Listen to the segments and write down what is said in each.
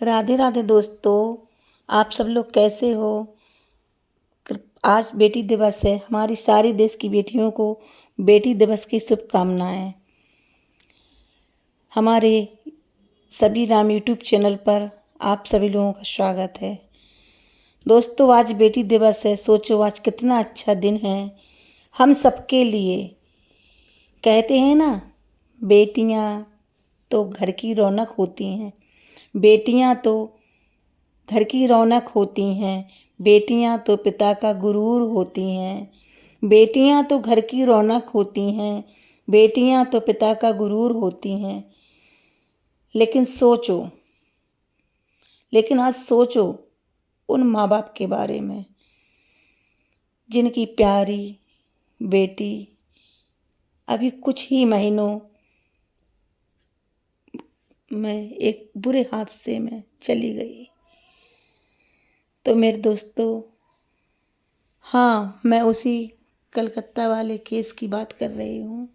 राधे राधे दोस्तों, आप सब लोग कैसे हो। आज बेटी दिवस है। हमारी सारी देश की बेटियों को बेटी दिवस की शुभकामनाएं। हमारे सभी राम यूट्यूब चैनल पर आप सभी लोगों का स्वागत है। दोस्तों, आज बेटी दिवस है। सोचो आज कितना अच्छा दिन है हम सबके लिए। कहते हैं ना, बेटियां तो घर की रौनक होती हैं, बेटियां तो घर की रौनक होती हैं, बेटियां तो पिता का गुरूर होती हैं। बेटियां तो घर की रौनक होती हैं, बेटियां तो पिता का गुरूर होती हैं। लेकिन आज सोचो उन माँ बाप के बारे में जिनकी प्यारी बेटी अभी कुछ ही महीनों में एक बुरे हादसे में चली गई। तो मेरे दोस्तों, हाँ, मैं उसी कलकत्ता वाले केस की बात कर रही हूँ।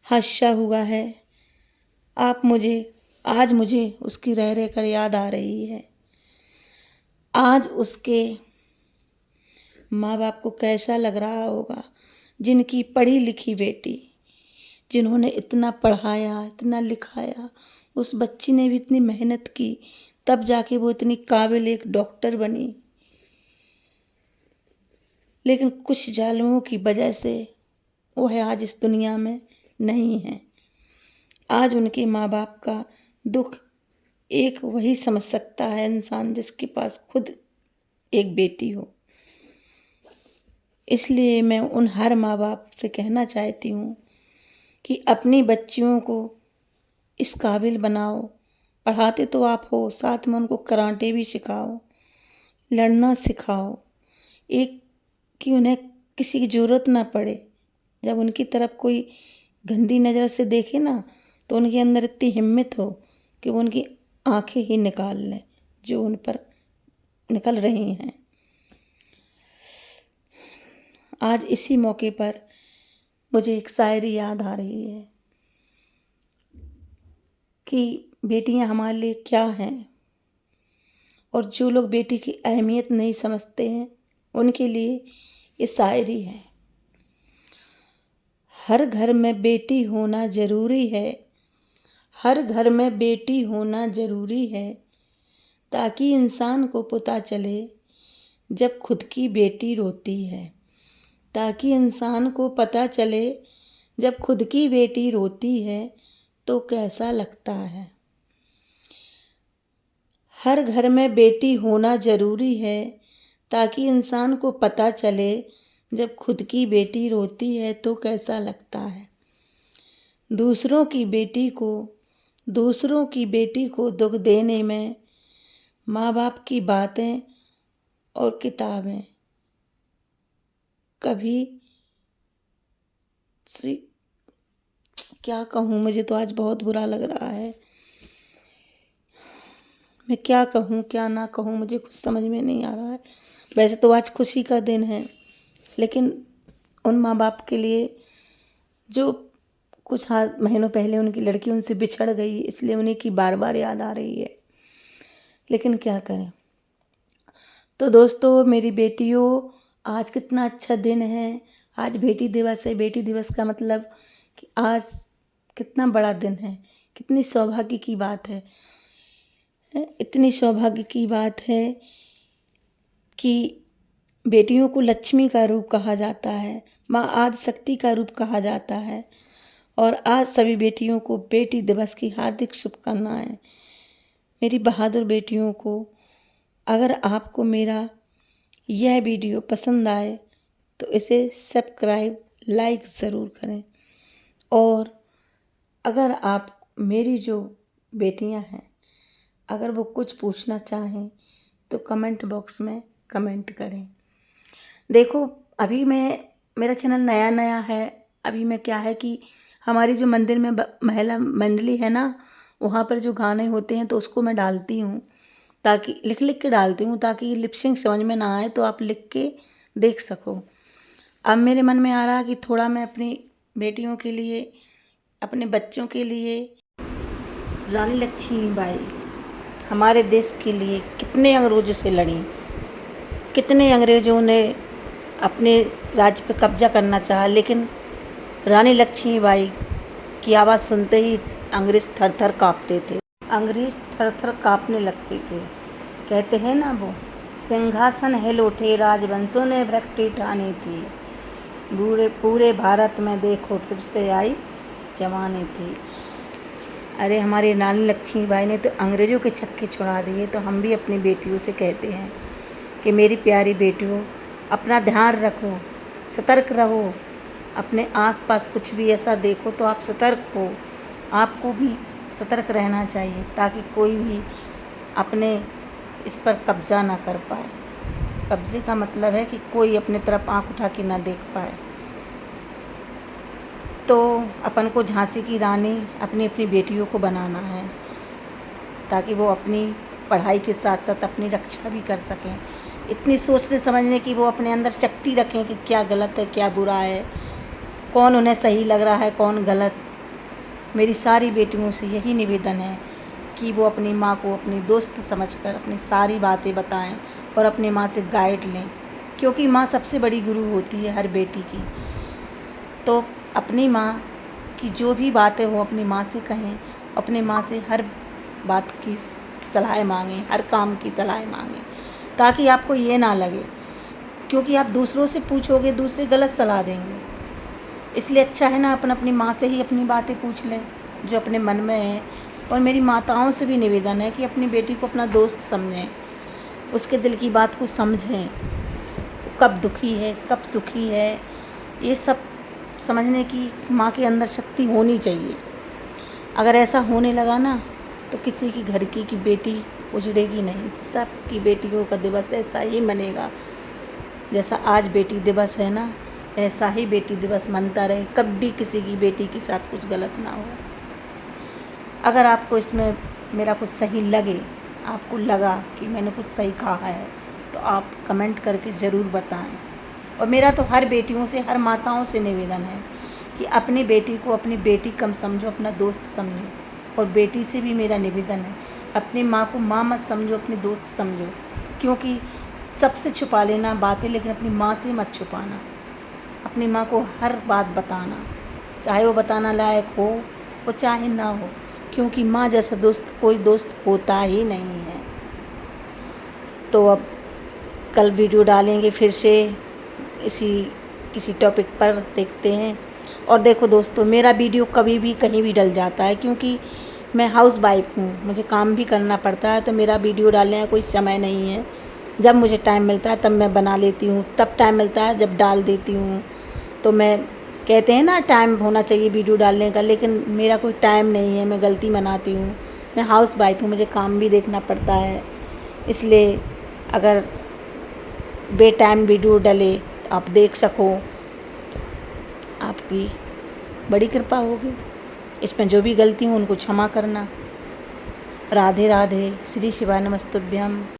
हादसा हुआ है। आज मुझे उसकी रह रह कर याद आ रही है। आज उसके माँ बाप को कैसा लग रहा होगा, जिनकी पढ़ी लिखी बेटी, जिन्होंने इतना पढ़ाया, इतना लिखाया, उस बच्ची ने भी इतनी मेहनत की, तब जाके वो इतनी काबिल एक डॉक्टर बनी। लेकिन कुछ जालिमों की वजह से वो है आज इस दुनिया में नहीं है। आज उनके माँ बाप का दुख एक वही समझ सकता है इंसान जिसके पास खुद एक बेटी हो। इसलिए मैं उन हर माँ बाप से कहना चाहती हूँ कि अपनी बच्चियों को इस काबिल बनाओ। पढ़ाते तो आप हो, साथ में उनको कराटे भी सिखाओ, लड़ना सिखाओ, एक कि उन्हें किसी की ज़रूरत ना पड़े। जब उनकी तरफ कोई गंदी नज़र से देखे ना, तो उनके अंदर इतनी हिम्मत हो कि वो उनकी आंखें ही निकाल लें जो उन पर निकल रही हैं। आज इसी मौके पर मुझे एक शायरी याद आ रही है कि बेटियां हमारे लिए क्या हैं, और जो लोग बेटी की अहमियत नहीं समझते हैं उनके लिए ये शायरी है। हर घर में बेटी होना ज़रूरी है, हर घर में बेटी होना ज़रूरी है, ताकि इंसान को पता चले जब खुद की बेटी रोती है, ताकि इंसान को पता चले जब खुद की बेटी रोती है तो कैसा लगता है। हर घर में बेटी होना ज़रूरी है, ताकि इंसान को पता चले जब खुद की बेटी रोती है तो कैसा लगता है। दूसरों की बेटी को दुख देने में माँ बाप की बातें और किताबें कभी क्या कहूँ, मुझे तो आज बहुत बुरा लग रहा है। मैं क्या कहूँ क्या ना कहूँ, मुझे कुछ समझ में नहीं आ रहा है। वैसे तो आज खुशी का दिन है, लेकिन उन माँ बाप के लिए जो कुछ महीनों पहले उनकी लड़की उनसे बिछड़ गई, इसलिए उन्हें की बार बार याद आ रही है। लेकिन क्या करें। तो दोस्तों, मेरी बेटियों, आज कितना अच्छा दिन है। आज बेटी दिवस है। बेटी दिवस का मतलब कि आज कितना बड़ा दिन है, कितनी सौभाग्य की बात है। इतनी सौभाग्य की बात है कि बेटियों को लक्ष्मी का रूप कहा जाता है, माँ आदि शक्ति का रूप कहा जाता है। और आज सभी बेटियों को बेटी दिवस की हार्दिक शुभकामनाएं। मेरी बहादुर बेटियों को, अगर आपको मेरा यह वीडियो पसंद आए तो इसे सब्सक्राइब लाइक ज़रूर करें। और अगर आप मेरी जो बेटियां हैं, अगर वो कुछ पूछना चाहें तो कमेंट बॉक्स में कमेंट करें। देखो, अभी मेरा चैनल नया है। अभी मैं क्या है कि हमारी जो मंदिर में महिला मंडली है ना, वहाँ पर जो गाने होते हैं तो उसको मैं डालती हूँ, ताकि लिख के डालती हूँ, ताकि लिपसिंग समझ में ना आए तो आप लिख के देख सको। अब मेरे मन में आ रहा कि थोड़ा मैं अपनी बेटियों के लिए, अपने बच्चों के लिए रानी लक्ष्मीबाई हमारे देश के लिए कितने अंग्रेज़ों से लड़ी, कितने अंग्रेज़ों ने अपने राज्य पे कब्जा करना चाहा, लेकिन रानी लक्ष्मीबाई की आवाज़ सुनते ही अंग्रेज़ थर थर काँपते थे, अंग्रेज़ थर थर काँपने लगते थे। कहते हैं ना वो, सिंहासन हिल उठे राजवंशों ने वृक्ति ठानी थी, पूरे भारत में देखो फिर से आई जवानी थी। अरे हमारी रानी लक्ष्मीबाई ने तो अंग्रेज़ों के छक्के छुड़ा दिए। तो हम भी अपनी बेटियों से कहते हैं कि मेरी प्यारी बेटियों, अपना ध्यान रखो, सतर्क रहो, अपने आसपास कुछ भी ऐसा देखो तो आप सतर्क हो। आपको भी सतर्क रहना चाहिए ताकि कोई भी अपने इस पर कब्ज़ा ना कर पाए। कब्ज़े का मतलब है कि कोई अपने तरफ आँख उठा के ना देख पाए। तो अपन को झांसी की रानी अपनी अपनी बेटियों को बनाना है ताकि वो अपनी पढ़ाई के साथ साथ अपनी रक्षा भी कर सकें। इतनी सोचने समझने की वो अपने अंदर शक्ति रखें कि क्या गलत है, क्या बुरा है, कौन उन्हें सही लग रहा है, कौन गलत। मेरी सारी बेटियों से यही निवेदन है कि वो अपनी माँ को अपनी दोस्त समझकर अपनी सारी बातें बताएं और अपनी माँ से गाइड लें, क्योंकि माँ सबसे बड़ी गुरु होती है हर बेटी की। तो अपनी माँ की जो भी बातें हो अपनी माँ से कहें, अपनी माँ से हर बात की सलाह मांगें, हर काम की सलाह मांगें, ताकि आपको ये ना लगे, क्योंकि आप दूसरों से पूछोगे दूसरे गलत सलाह देंगे। इसलिए अच्छा है ना अपन अपनी माँ से ही अपनी बातें पूछ लें जो अपने मन में है। और मेरी माताओं से भी निवेदन है कि अपनी बेटी को अपना दोस्त समझें, उसके दिल की बात को समझें, कब दुखी है, कब सुखी है, ये सब समझने की माँ के अंदर शक्ति होनी चाहिए। अगर ऐसा होने लगा ना तो किसी की घर की बेटी उजड़ेगी नहीं। सब की बेटियों का दिवस ऐसा ही मनेगा, जैसा आज बेटी दिवस है ना, ऐसा ही बेटी दिवस मनता रहे। कभी किसी की बेटी के साथ कुछ गलत ना हो। अगर आपको इसमें मेरा कुछ सही लगे, आपको लगा कि मैंने कुछ सही कहा है, तो आप कमेंट करके ज़रूर बताएं। और मेरा तो हर बेटियों से, हर माताओं से निवेदन है कि अपनी बेटी को अपनी बेटी कम समझो, अपना दोस्त समझो। और बेटी से भी मेरा निवेदन है, अपनी माँ को माँ मत समझो, अपनी दोस्त समझो। क्योंकि सबसे छुपा लेना बातें, लेकिन अपनी माँ से मत छुपाना। अपनी माँ को हर बात बताना, चाहे वो बताना लायक हो और चाहे ना हो, क्योंकि माँ जैसा दोस्त कोई दोस्त होता ही नहीं है। तो अब कल वीडियो डालेंगे फिर से किसी टॉपिक पर, देखते हैं। और देखो दोस्तों, मेरा वीडियो कभी भी कहीं भी डल जाता है, क्योंकि मैं हाउस वाइफ हूँ, मुझे काम भी करना पड़ता है। तो मेरा वीडियो डालने का कोई समय नहीं है। जब मुझे टाइम मिलता है तब मैं बना लेती हूँ, तब टाइम मिलता है जब डाल देती हूँ। तो मैं, कहते हैं ना टाइम होना चाहिए वीडियो डालने का, लेकिन मेरा कोई टाइम नहीं है, मैं गलती मनाती हूँ। मैं हाउस वाइफ हूँ, मुझे काम भी देखना पड़ता है। इसलिए अगर बे टाइम वीडियो डले तो आप देख सको, तो आपकी बड़ी कृपा होगी। इसमें जो भी गलती हो उनको क्षमा करना। राधे राधे। श्री शिवाय नमस्तुभ्यम।